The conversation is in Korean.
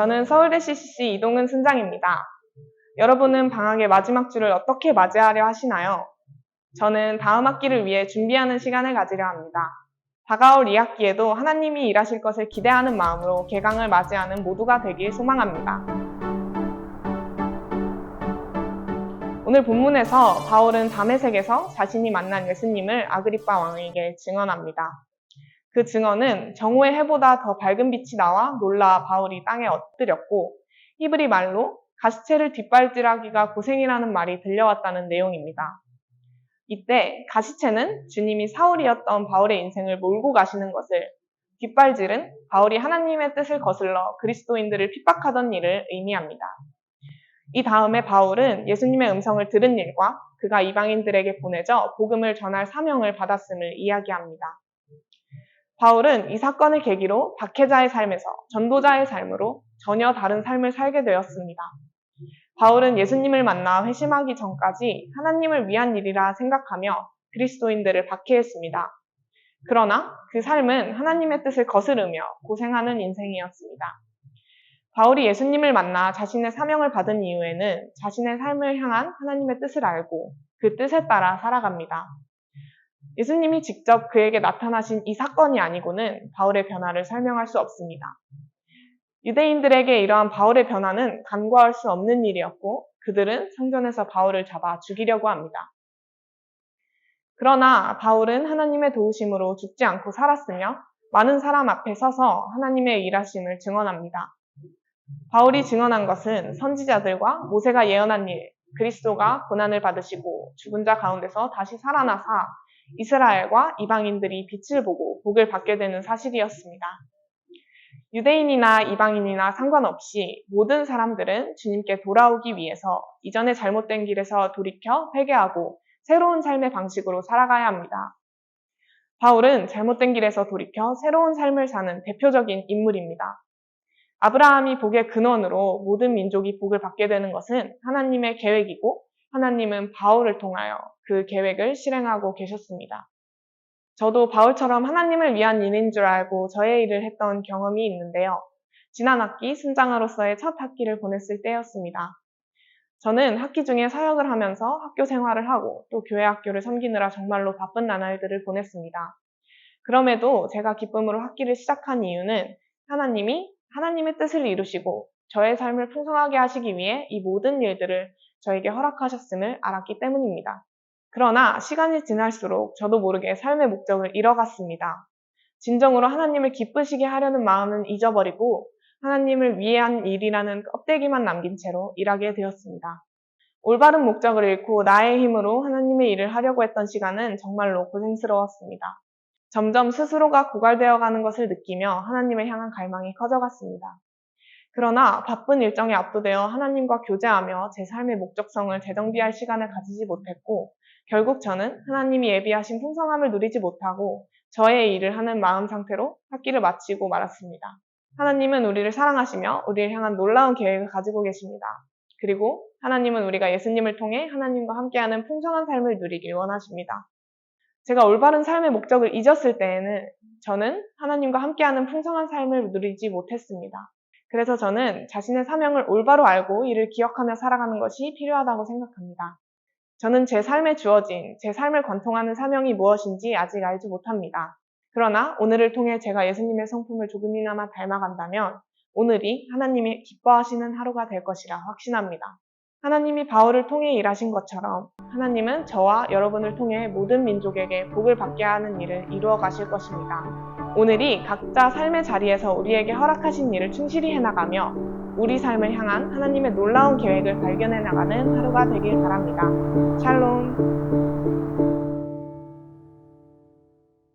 저는 서울대 CCC 이동은 순장입니다. 여러분은 방학의 마지막 주를 어떻게 맞이하려 하시나요? 저는 다음 학기를 위해 준비하는 시간을 가지려 합니다. 다가올 2학기에도 하나님이 일하실 것을 기대하는 마음으로 개강을 맞이하는 모두가 되길 소망합니다. 오늘 본문에서 바울은 다메섹에서 자신이 만난 예수님을 아그리빠 왕에게 증언합니다. 그 증언은 정오의 해보다 더 밝은 빛이 나와 놀라 바울이 땅에 엎드렸고 히브리 말로 가시체를 뒷발질하기가 고생이라는 말이 들려왔다는 내용입니다. 이때 가시체는 주님이 사울이었던 바울의 인생을 몰고 가시는 것을, 뒷발질은 바울이 하나님의 뜻을 거슬러 그리스도인들을 핍박하던 일을 의미합니다. 이 다음에 바울은 예수님의 음성을 들은 일과 그가 이방인들에게 보내져 복음을 전할 사명을 받았음을 이야기합니다. 바울은 이 사건을 계기로 박해자의 삶에서 전도자의 삶으로 전혀 다른 삶을 살게 되었습니다. 바울은 예수님을 만나 회심하기 전까지 하나님을 위한 일이라 생각하며 그리스도인들을 박해했습니다. 그러나 그 삶은 하나님의 뜻을 거스르며 고생하는 인생이었습니다. 바울이 예수님을 만나 자신의 사명을 받은 이후에는 자신의 삶을 향한 하나님의 뜻을 알고 그 뜻에 따라 살아갑니다. 예수님이 직접 그에게 나타나신 이 사건이 아니고는 바울의 변화를 설명할 수 없습니다. 유대인들에게 이러한 바울의 변화는 간과할 수 없는 일이었고 그들은 성전에서 바울을 잡아 죽이려고 합니다. 그러나 바울은 하나님의 도우심으로 죽지 않고 살았으며 많은 사람 앞에 서서 하나님의 일하심을 증언합니다. 바울이 증언한 것은 선지자들과 모세가 예언한 일, 그리스도가 고난을 받으시고 죽은 자 가운데서 다시 살아나사 이스라엘과 이방인들이 빛을 보고 복을 받게 되는 사실이었습니다. 유대인이나 이방인이나 상관없이 모든 사람들은 주님께 돌아오기 위해서 이전의 잘못된 길에서 돌이켜 회개하고 새로운 삶의 방식으로 살아가야 합니다. 바울은 잘못된 길에서 돌이켜 새로운 삶을 사는 대표적인 인물입니다. 아브라함이 복의 근원으로 모든 민족이 복을 받게 되는 것은 하나님의 계획이고 하나님은 바울을 통하여 그 계획을 실행하고 계셨습니다. 저도 바울처럼 하나님을 위한 일인 줄 알고 저의 일을 했던 경험이 있는데요. 지난 학기 순장으로서의 첫 학기를 보냈을 때였습니다. 저는 학기 중에 사역을 하면서 학교 생활을 하고 또 교회 학교를 섬기느라 정말로 바쁜 나날들을 보냈습니다. 그럼에도 제가 기쁨으로 학기를 시작한 이유는 하나님이 하나님의 뜻을 이루시고 저의 삶을 풍성하게 하시기 위해 이 모든 일들을 저에게 허락하셨음을 알았기 때문입니다. 그러나 시간이 지날수록 저도 모르게 삶의 목적을 잃어갔습니다. 진정으로 하나님을 기쁘시게 하려는 마음은 잊어버리고 하나님을 위한 일이라는 껍데기만 남긴 채로 일하게 되었습니다. 올바른 목적을 잃고 나의 힘으로 하나님의 일을 하려고 했던 시간은 정말로 고생스러웠습니다. 점점 스스로가 고갈되어 가는 것을 느끼며 하나님을 향한 갈망이 커져갔습니다. 그러나 바쁜 일정에 압도되어 하나님과 교제하며 제 삶의 목적성을 재정비할 시간을 가지지 못했고 결국 저는 하나님이 예비하신 풍성함을 누리지 못하고 저의 일을 하는 마음 상태로 학기를 마치고 말았습니다. 하나님은 우리를 사랑하시며 우리를 향한 놀라운 계획을 가지고 계십니다. 그리고 하나님은 우리가 예수님을 통해 하나님과 함께하는 풍성한 삶을 누리길 원하십니다. 제가 올바른 삶의 목적을 잊었을 때에는 저는 하나님과 함께하는 풍성한 삶을 누리지 못했습니다. 그래서 저는 자신의 사명을 올바로 알고 이를 기억하며 살아가는 것이 필요하다고 생각합니다. 저는 제 삶에 주어진, 제 삶을 관통하는 사명이 무엇인지 아직 알지 못합니다. 그러나 오늘을 통해 제가 예수님의 성품을 조금이나마 닮아간다면 오늘이 하나님이 기뻐하시는 하루가 될 것이라 확신합니다. 하나님이 바울을 통해 일하신 것처럼 하나님은 저와 여러분을 통해 모든 민족에게 복을 받게 하는 일을 이루어 가실 것입니다. 오늘이 각자 삶의 자리에서 우리에게 허락하신 일을 충실히 해나가며 우리 삶을 향한 하나님의 놀라운 계획을 발견해 나가는 하루가 되길 바랍니다. 샬롬.